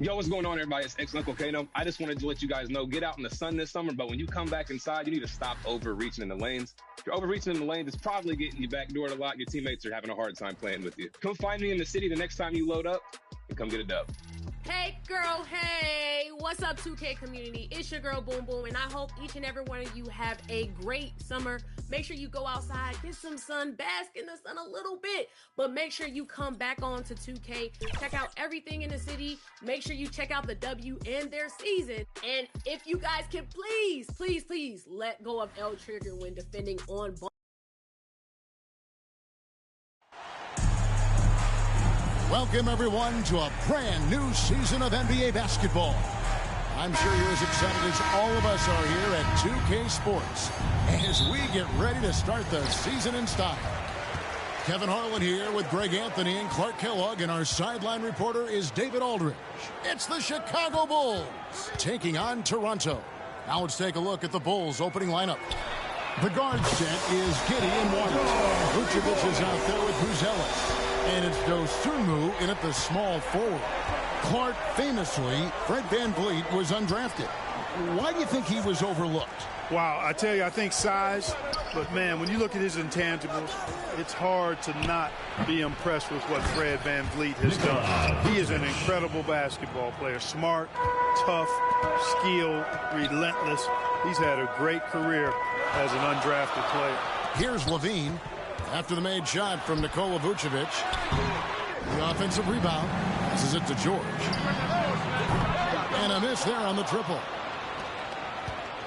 Yo, what's going on, everybody? It's ex-Uncle Kano. I just wanted to let you guys know, get out in the sun this summer, but when you come back inside, you need to stop overreaching in the lanes. If you're overreaching in the lanes, it's probably getting you backdoored a lot. Your teammates are having a hard time playing with you. Come find me in the city the next time you load up and come get a dub. Hey girl, hey, what's up 2K community? It's your girl Boom Boom, and I hope each and every one of you have a great summer. Make sure you go outside, get some sun, bask in the sun a little bit, but make sure you come back on to 2K, check out everything in the city, make sure you check out the W and their season, and if you guys can please let go of L Trigger when defending on ball. Welcome, everyone, to a brand new season of NBA basketball. I'm sure you're as excited as all of us are here at 2K Sports as we get ready to start the season in style. Kevin Harlan here with Greg Anthony and Clark Kellogg, and our sideline reporter is David Aldridge. It's the Chicago Bulls taking on Toronto. Now let's take a look at the Bulls' opening lineup. The guard set is Giddey and White. Vucevic is out there with Buzelis. And it's Dosunmu in at the small forward. Clark, famously, Fred VanVleet was undrafted. Why do you think he was overlooked? Wow, I tell you, I think size. But, man, when you look at his intangibles, it's hard to not be impressed with what Fred VanVleet has done. He is an incredible basketball player. Smart, tough, skilled, relentless. He's had a great career as an undrafted player. Here's Levine. After the made shot from Nikola Vucevic, the offensive rebound passes it to George. And a miss there on the triple.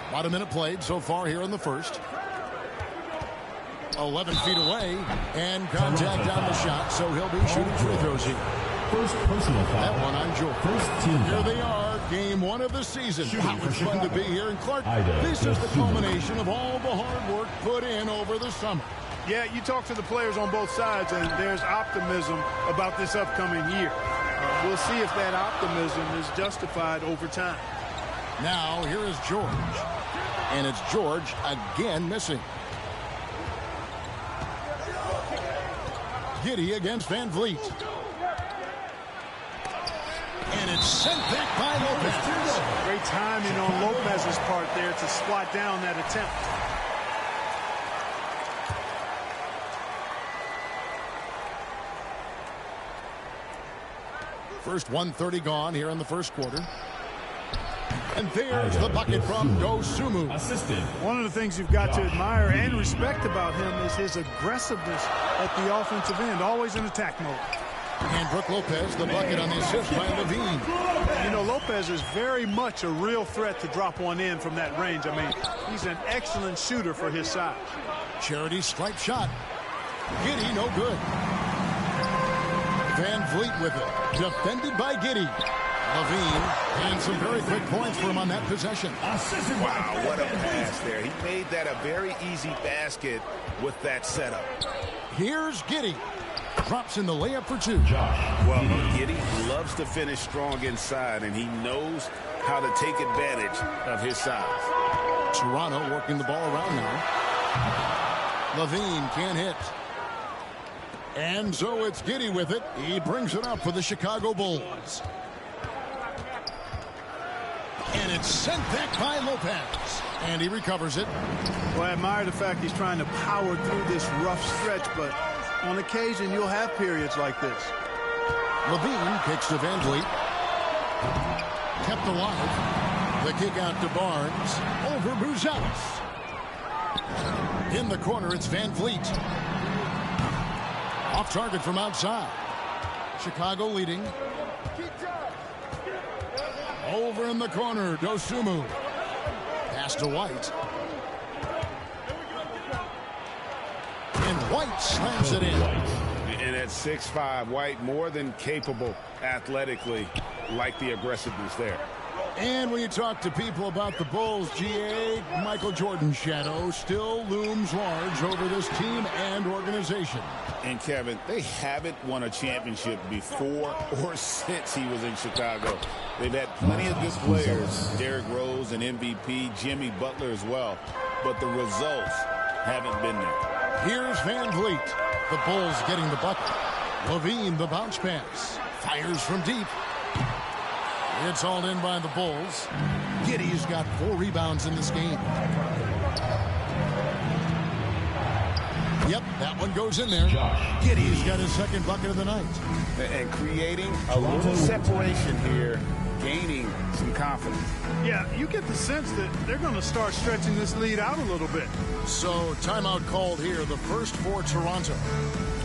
About a minute played so far here in the first. 11 feet away, and contact on the shot, so he'll be shooting free throws here. First personal foul. That one on George. First team Here foul. they are, game one of the season. How it's fun to be here. And Clark, Ida, this is the culmination of all the hard work put in over the summer. Yeah, you talk to the players on both sides, and there's optimism about this upcoming year. We'll see if that optimism is justified over time. Now, here is George. And it's George again missing. Giddey against VanVleet. And it's sent back by Lopez. Great timing on Lopez's part there to swat down that attempt. First 1:30 gone here in the first quarter. And there's the bucket from Dosunmu. Assistant. One of the things you've got to admire and respect about him is his aggressiveness at the offensive end, always in attack mode. And Brook Lopez, the bucket on the assist by Levine. You know, Lopez is very much a real threat to drop one in from that range. I mean, he's an excellent shooter for his size. Charity stripe shot. Giddey, no good. VanVleet with it. Defended by Giddey. Levine, and some very quick points for him on that possession. Wow, what a pass there. He made that a very easy basket with that setup. Here's Giddey. Drops in the layup for two. Well, Giddey loves to finish strong inside, and he knows how to take advantage of his size. Toronto working the ball around now. Levine can't hit. And so it's Giddey with it. He brings it up for the Chicago Bulls. And it's sent back by Lopez. And he recovers it. Well, I admire the fact he's trying to power through this rough stretch, but on occasion you'll have periods like this. Levine kicks to VanVleet. Kept alive. The kick out to Barnes. Over Buzelis. In the corner, it's VanVleet. Off target from outside. Chicago leading. Over in the corner, Dosunmu. Pass to White. And White slams it in. And at 6'5", White more than capable athletically, like the aggressiveness there. And when you talk to people about the Bulls, GA, Michael Jordan's shadow still looms large over this team and organization. And Kevin, they haven't won a championship before or since he was in Chicago. They've had plenty of good players, Derrick Rose and MVP, Jimmy Butler as well, but the results haven't been there. Here's VanVleet. The Bulls getting the bucket. Levine, the bounce pass. Fires from deep. It's hauled in by the Bulls. Giddey's got 4 rebounds in this game. Yep, that one goes in there. Giddey's got his second bucket of the night. And creating a little separation here, gaining some confidence. Yeah, you get the sense that they're going to start stretching this lead out a little bit. So, timeout called here, the first for Toronto.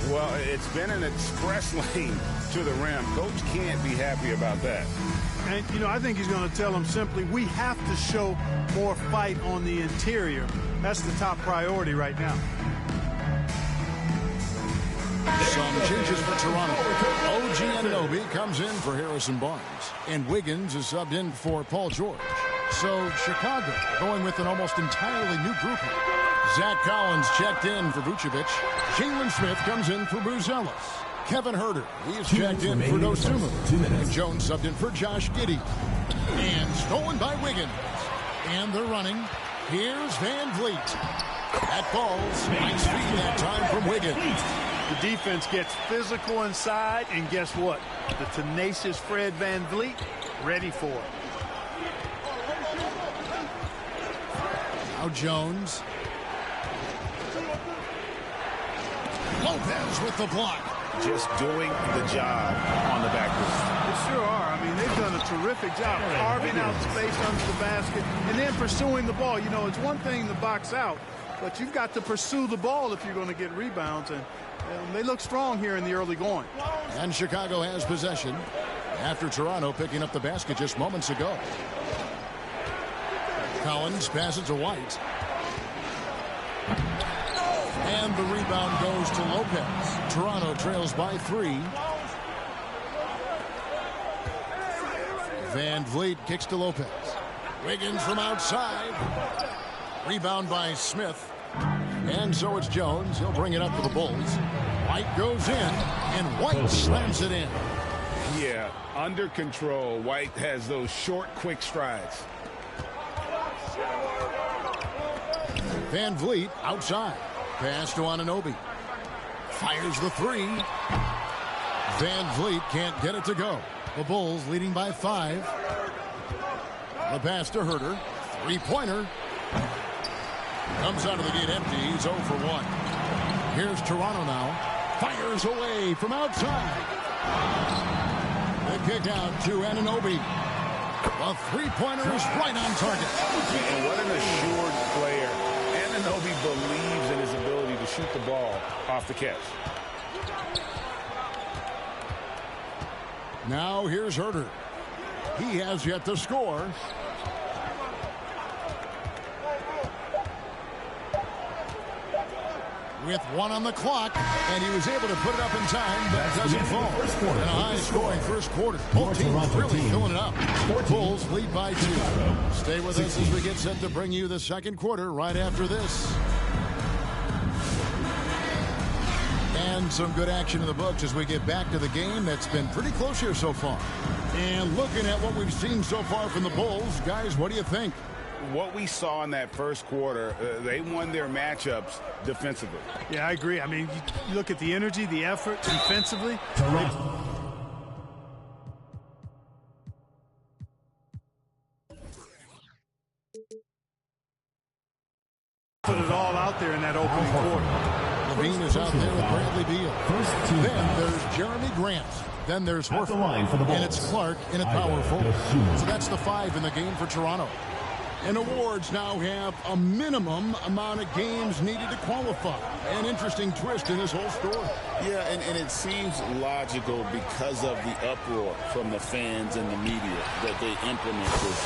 Well, it's been an express lane to the rim. Coach can't be happy about that. And, you know, I think he's going to tell them simply, we have to show more fight on the interior. That's the top priority right now. Some changes for Toronto. OG Anunoby comes in for Harrison Barnes. And Wiggins is subbed in for Paul George. So Chicago going with an almost entirely new grouping. Zach Collins checked in for Vucevic. Jalen Smith comes in for Buzelis. Kevin Huerter, he is checked in for Dosunmu. And Jones subbed in for Josh Giddey. And stolen by Wiggins. And they're running. Here's Van Vliet. That falls. Nice feed that time from Wiggins. The defense gets physical inside, and guess what? The tenacious Fred Van Vliet ready for it. Now Jones. Lopez with the block. Just doing the job on the backboard. They sure are. I mean, they've done a terrific job carving out space under the basket and then pursuing the ball. You know, it's one thing to box out, but you've got to pursue the ball if you're going to get rebounds. And they look strong here in the early going. And Chicago has possession after Toronto picking up the basket just moments ago. Collins passes to White. And the rebound goes to Lopez. Toronto trails by 3. Van Vliet kicks to Lopez. Wiggins from outside. Rebound by Smith. And so it's Jones. He'll bring it up to the Bulls. White goes in, and White slams it in. Yeah, under control. White has those short, quick strides. Van Vliet outside. Pass to Anunoby. Fires the 3. Van Vliet can't get it to go. The Bulls leading by 5. The pass to Huerter. 3-pointer. Comes out of the gate empty. He's 0 for 1. Here's Toronto now. Fires away from outside. The kick out to Anunoby. The 3-pointer is right on target. And what an assured player. Anunoby believes in his ability to shoot the ball off the catch. Now here's Huerter. He has yet to score. With 1 on the clock, and he was able to put it up in time, but it doesn't fall. And a high-scoring first quarter. Both teams really filling it up. Bulls lead by 2. Stay with us as we get set to bring you the second quarter right after this. And some good action in the books as we get back to the game that's been pretty close here so far. And looking at what we've seen so far from the Bulls, guys, what do you think? What we saw in that first quarter, they won their matchups defensively. Yeah, I agree. I mean, you look at the energy, the effort defensively. Put it all out there in that opening quarter. Levine is out there with Bradley Beal. Then there's Jeremy Grant. Then there's Horford. And it's Clark in a power forward. So that's the 5 in the game for Toronto. And awards now have a minimum amount of games needed to qualify. An interesting twist in this whole story. Yeah, and it seems logical because of the uproar from the fans and the media that they implement this.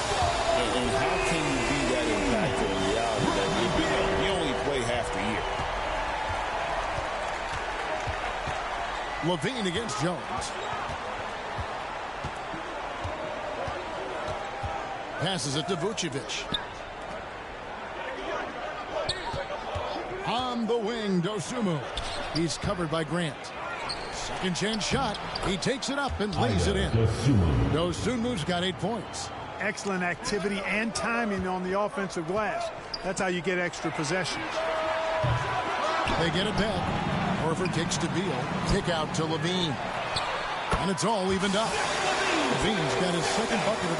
And how can you be that impactful in reality that you only play half the year? Levine against Jones. Passes it to Vucevic. On the wing, Dosunmu. He's covered by Grant. Second chance shot. He takes it up and lays it in. Dosunmu's got 8 points. Excellent activity and timing on the offensive glass. That's how you get extra possessions. They get it back. Horford kicks to Beal. Kick out to Levine. And it's all evened up. Levine's got his second bucket of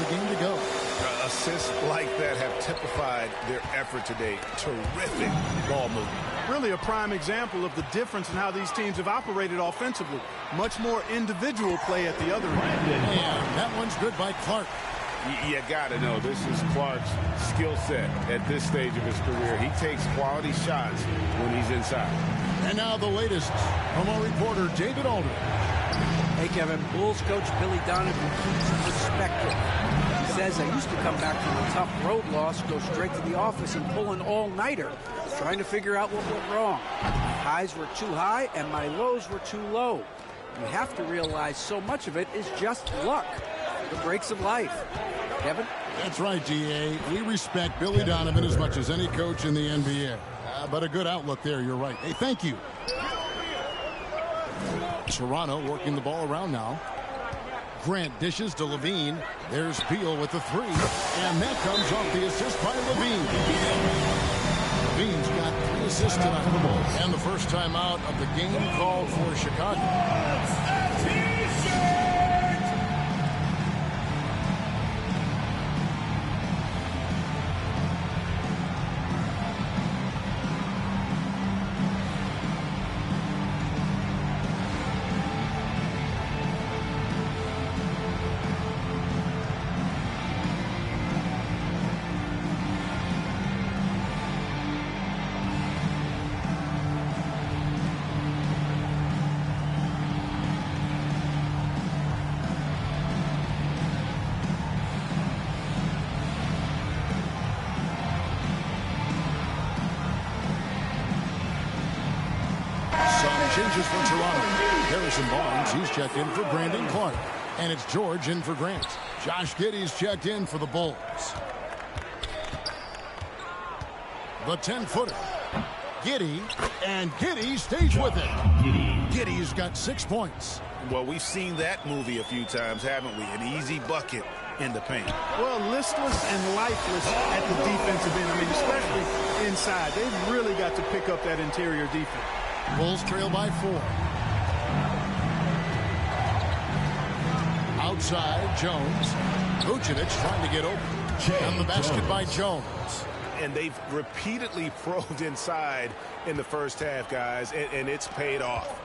typified their effort today. Terrific ball movement. Really a prime example of the difference in how these teams have operated offensively. Much more individual play at the other end. And that one's good by Clark. You got to know this is Clark's skill set at this stage of his career. He takes quality shots when he's inside. And now the latest from our reporter, David Aldridge. Hey, Kevin, Bulls coach Billy Donovan keeps perspective. He says, I used to come back from a tough road loss, go straight to the office and pull an all-nighter, trying to figure out what went wrong. My highs were too high and my lows were too low. You have to realize so much of it is just luck, the breaks of life. Kevin? That's right, D.A. We respect Billy Donovan as much as any coach in the NBA. But a good outlook there, you're right. Hey, thank you. Toronto working the ball around now. Grant dishes to Levine. There's Beal with the three. And that comes off the assist by Levine. Levine's got 3 assists tonight. And the first time out of the game called for Chicago. Changes for Toronto. Harrison Barnes, he's checked in for Brandon Clark. And it's George in for Grant. Josh Giddey's checked in for the Bulls. The 10-footer. Giddey, and Giddey stays with it. Giddey's got 6 points. Well, we've seen that movie a few times, haven't we? An easy bucket in the paint. Well, listless and lifeless at the defensive end. I mean, especially inside. They've really got to pick up that interior defense. Bulls trail by 4. Outside, Jones. Vucevic trying to get open. And the basket by Jones. And they've repeatedly probed inside in the first half, guys, and it's paid off.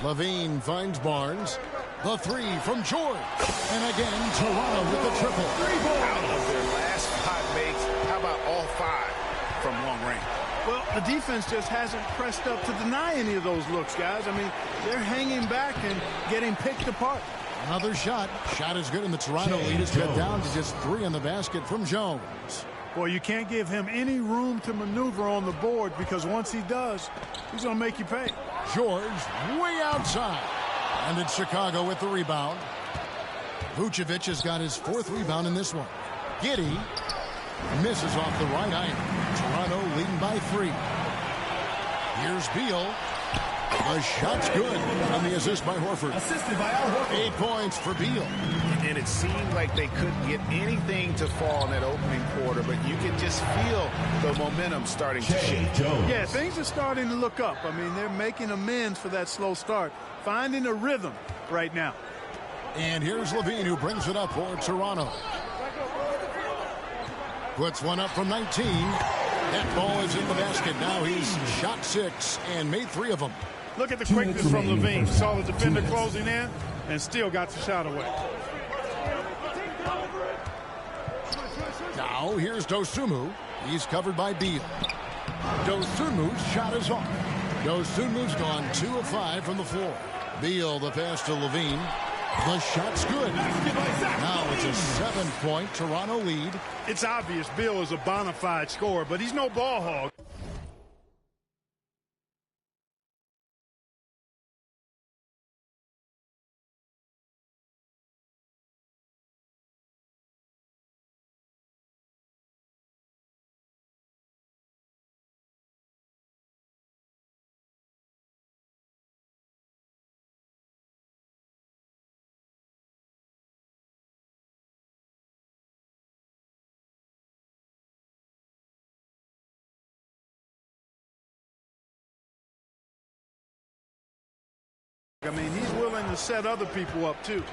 Levine finds Barnes. The three from George. And again, Toronto with the triple. Out of their last 5 makes, how about all 5 from long range? Well, the defense just hasn't pressed up to deny any of those looks, guys. I mean, they're hanging back and getting picked apart. Another shot. Shot is good, and the Toronto lead is cut down to just 3 on the basket from Jones. Well, you can't give him any room to maneuver on the board because once he does, he's going to make you pay. George way outside. And it's Chicago with the rebound. Vucevic has got his 4th rebound in this one. Giddey misses off the right iron. Toronto leading by 3. Here's Beal. The shot's good. And the assist by Horford. Assisted by Al Horford. 8 points for Beal. And it seemed like they couldn't get anything to fall in that opening quarter, but you could just feel the momentum starting to shift. Yeah, things are starting to look up. I mean, they're making amends for that slow start. Finding a rhythm right now. And here's Levine who brings it up for Toronto. Puts one up from 19. That ball is in the basket. Now he's shot 6 and made 3 of them. Look at the quickness from Levine. Saw the defender closing in and still got the shot away. Now here's Dosunmu. He's covered by Beal. Dosumu's shot is off. Dosumu's gone 2 of 5 from the floor. Beal the pass to Levine. The shot's good. Now it's a 7-point Toronto lead. It's obvious Beal is a bona fide scorer, but he's no ball hog. I mean, he's willing to set other people up, too.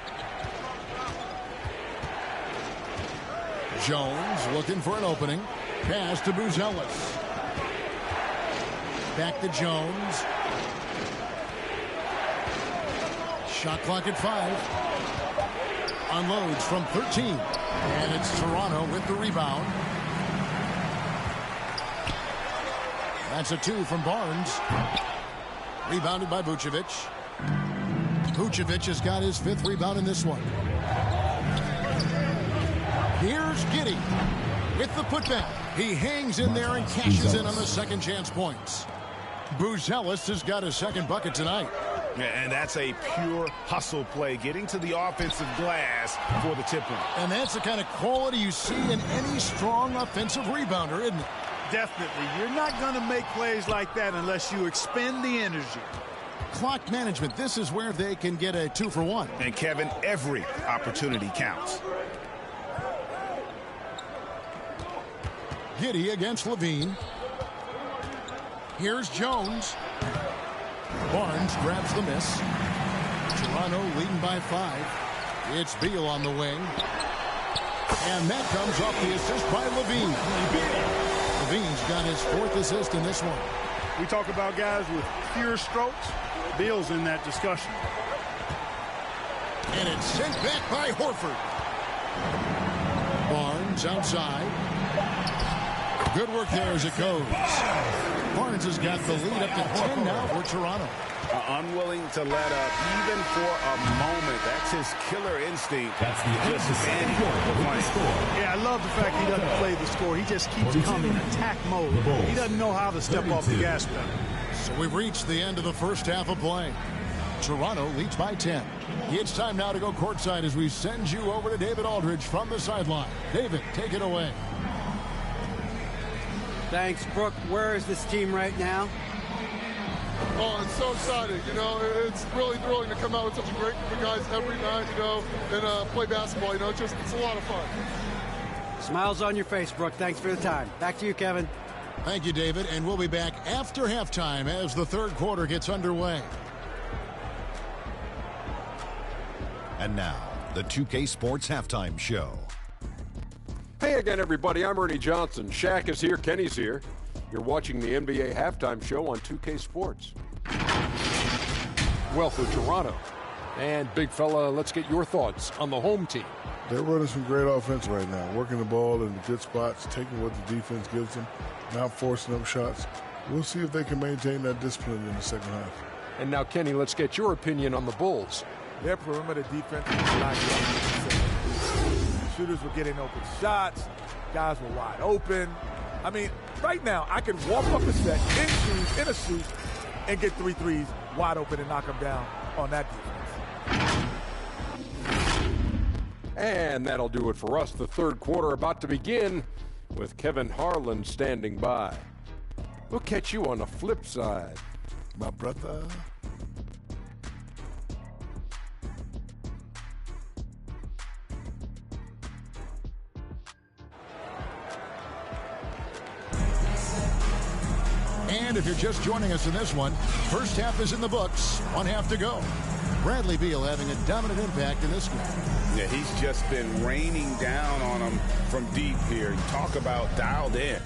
Jones looking for an opening. Pass to Buzelis. Back to Jones. Shot clock at 5. Unloads from 13. And it's Toronto with the rebound. That's a 2 from Barnes. Rebounded by Vucevic. Vucevic has got his 5th rebound in this one. Here's Giddey with the putback. He hangs in there and cashes in on the second chance points. Buzelis has got his 2nd bucket tonight. And that's a pure hustle play, getting to the offensive glass for the tip point. And that's the kind of quality you see in any strong offensive rebounder, isn't it? Definitely. You're not going to make plays like that unless you expend the energy. Clock management, this is where they can get a 2 for 1. And Kevin, every opportunity counts. Giddey against Levine. Here's Jones. Barnes grabs the miss. Toronto leading by 5. It's Beal on the wing. And that comes off the assist by Levine. Levine's got his 4th assist in this one. We talk about guys with pure strokes. Beal's in that discussion. And it's sent back by Horford. Barnes outside. Good work there as it goes. Barnes has got the lead up to 10 now for Toronto. Unwilling to let up even for a moment. That's his killer instinct. That's the Just standing the score. Yeah, I love the fact he doesn't play the score. He just keeps coming, attack mode. He doesn't know how to step off the gas pedal. So we've reached the end of the first half of play. Toronto leads by 10. It's time now to go courtside as we send you over to David Aldridge from the sideline. David, take it away. Thanks, Brooke. Where is this team right now? Oh, it's so exciting. You know, it's really thrilling to come out with such a great group of guys every night, you know, and play basketball. You know, it's a lot of fun. Smiles on your face, Brooke. Thanks for the time. Back to you, Kevin. Thank you, David. And we'll be back after halftime as the 3rd quarter gets underway. And now, the 2K Sports Halftime Show. Hey again, everybody. I'm Ernie Johnson. Shaq is here. Kenny's here. You're watching the NBA Halftime Show on 2K Sports. Well, for Toronto. And, big fella, let's get your thoughts on the home team. They're running some great offense right now, working the ball in the good spots, taking what the defense gives them, not forcing up shots. We'll see if they can maintain that discipline in the second half. And now, Kenny, let's get your opinion on the Bulls. Their perimeter defense was like shooters were getting open shots. Guys were wide open. I mean, right now, I can walk up a set in shoes, in a suit, and get 3 threes wide open and knock them down on that defense. And that'll do it for us. The 3rd quarter about to begin with Kevin Harlan standing by. We'll catch you on the flip side, my brother. And if you're just joining us in this one, first half is in the books. 1 half to go. Bradley Beal having a dominant impact in this game. Yeah, he's just been raining down on them from deep here. You talk about dialed in.